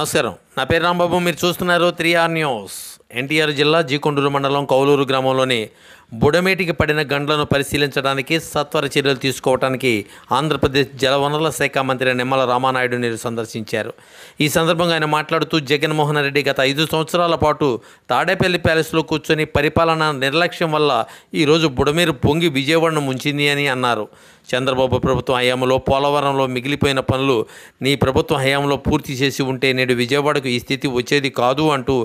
నమస్కారం. నా పేరు రాంబాబు. మీరు చూస్తున్నారు 3R న్యూస్. ఎన్టీఆర్ జిల్లా జీకొండూరు మండలం కౌలూరు గ్రామంలోని బుడమేటికి పడిన గండ్లను పరిశీలించడానికి సత్వర చర్యలు తీసుకోవడానికి ఆంధ్రప్రదేశ్ జలవనరుల శాఖ మంత్రి నిమ్మల రామానాయుడుని సందర్శించారు. ఈ సందర్భంగా ఆయన మాట్లాడుతూ జగన్మోహన్ రెడ్డి గత 5 సంవత్సరాల పాటు తాడేపల్లి ప్యాలెస్లో కూర్చొని పరిపాలన నిర్లక్ష్యం వల్ల ఈరోజు బుడమేరు పొంగి విజయవాడను ముంచింది అని అన్నారు. చంద్రబాబు ప్రభుత్వం హయాంలో పోలవరంలో మిగిలిపోయిన పనులు నీ ప్రభుత్వం హయాంలో పూర్తి చేసి ఉంటే నేడు విజయవాడకు ఈ స్థితి వచ్చేది కాదు అంటూ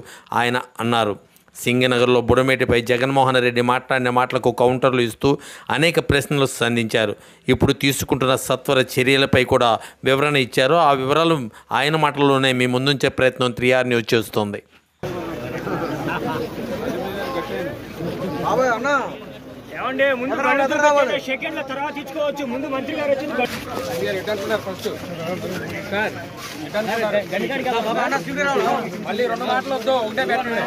ఆయన అన్నారు. సింగనగర్లో బుడమేటిపై జగన్మోహన్ రెడ్డి మాట్లాడిన మాటలకు కౌంటర్లు ఇస్తూ అనేక ప్రశ్నలు సంధించారు. ఇప్పుడు తీసుకుంటున్న సత్వర చర్యలపై కూడా వివరణ ఇచ్చారు. ఆ వివరాలు ఆయన మాటల్లోనే మీ ముందుంచే ప్రయత్నం 3R న్యూస్ చేస్తోంది. ముందు సెకండ్ల తర్వాత ఇచ్చుకోవచ్చు. ముందు మంత్రి గారు వచ్చింది. మళ్ళీ 2 మాటలు వద్దు, ఒకటే పెట్టండి.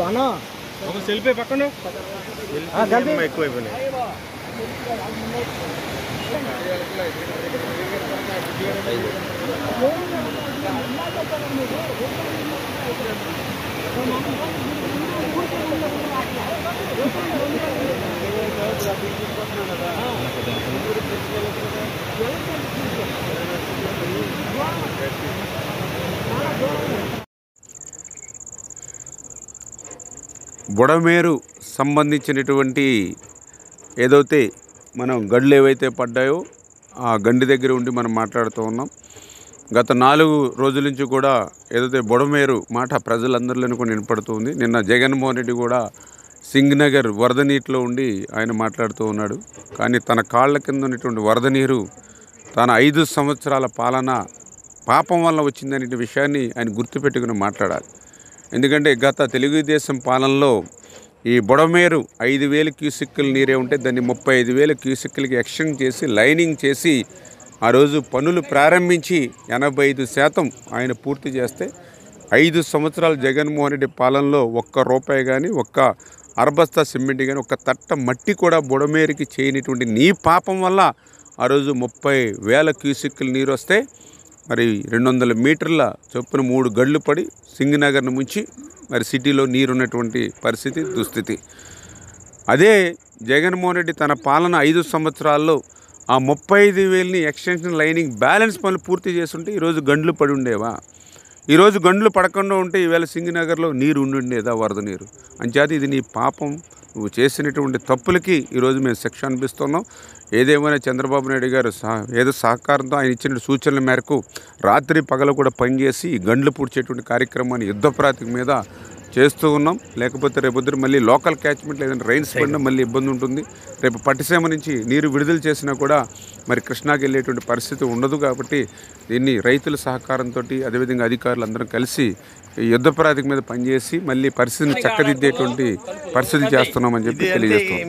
అన్నా ఒక సెల్ఫీ పక్కన ఎక్కువైపోయినాయి. బుడమేరు సంబంధించినటువంటి ఏదైతే మనం గండ్లు ఏవైతే పడ్డాయో ఆ గండి దగ్గర ఉండి మనం మాట్లాడుతూ ఉన్నాం. గత 4 రోజుల నుంచి కూడా ఏదైతే బుడమేరు మాట ప్రజలందరిలోనూ కూడా వినపడుతుంది. నిన్న జగన్మోహన్ రెడ్డి కూడా సింగనగర్ వరద నీటిలో ఉండి ఆయన మాట్లాడుతూ ఉన్నాడు. కానీ తన కాళ్ళ కింద ఉన్నటువంటి వరద నీరు తన 5 సంవత్సరాల పాలన పాపం వల్ల వచ్చిందనే విషయాన్ని ఆయన గుర్తుపెట్టుకుని మాట్లాడాలి. ఎందుకంటే గత తెలుగుదేశం పాలనలో ఈ బుడమేరు 5,000 క్యూసెక్కుల నీరే ఉంటే దాన్ని 35,000 క్యూసెక్కులకి ఎక్స్టెండ్ చేసి లైనింగ్ చేసి ఆ రోజు పనులు ప్రారంభించి 85% ఆయన పూర్తి చేస్తే 5 సంవత్సరాలు జగన్మోహన్ రెడ్డి పాలనలో ఒక్క రూపాయి కానీ ఒక్క అరబస్తా సిమెంట్ కానీ ఒక్క తట్ట మట్టి కూడా బుడమేరుకి చేయనటువంటి నీ పాపం వల్ల ఆ రోజు 30,000 క్యూసెక్కుల నీరు వస్తే మరి 200 మీటర్ల చొప్పున 3 గళ్ళు పడి సింగనగర్ను ముంచి మరి సిటీలో నీరున్నటువంటి పరిస్థితి దుస్థితి. అదే జగన్మోహన్ రెడ్డి తన పాలన 5 సంవత్సరాల్లో ఆ 35,000ని ఎక్స్టెన్షన్ లైనింగ్ బ్యాలెన్స్ పనులు పూర్తి చేస్తుంటే ఈరోజు గండ్లు పడి ఉండేవా? ఈరోజు గండ్లు పడకుండా ఉంటే ఈవేళ సింగనగర్లో నీరు ఉండుండేదా? వరద నీరు. అంచేత ఇది నీ పాపం, నువ్వు చేసినటువంటి తప్పులకి ఈరోజు మేము శిక్ష అనిపిస్తున్నాం. ఏదేమైనా చంద్రబాబు నాయుడు గారు ఏదో సహకారంతో ఆయన ఇచ్చిన సూచనల మేరకు రాత్రి పగలు కూడా పనిచేసి ఈ గండ్లు పూడ్చేటువంటి కార్యక్రమాన్ని యుద్ధ ప్రాతిక మీద చేస్తూ ఉన్నాం. లేకపోతే రేపొద్దున మళ్ళీ లోకల్ క్యాచ్మెంట్ లేదంటే రైన్స్ పడినా మళ్ళీ ఇబ్బంది ఉంటుంది. రేపు పట్టిసీమ నుంచి నీరు విడుదల చేసినా కూడా మరి కృష్ణాకి వెళ్ళేటువంటి పరిస్థితి ఉండదు. కాబట్టి దీన్ని రైతుల సహకారంతో అదేవిధంగా అధికారులు అందరం కలిసి యుద్ధ ప్రాతిక మీద పనిచేసి మళ్ళీ పరిస్థితిని చక్కదిద్దేటువంటి పరిస్థితి చేస్తున్నామని చెప్పి తెలియజేస్తున్నాం.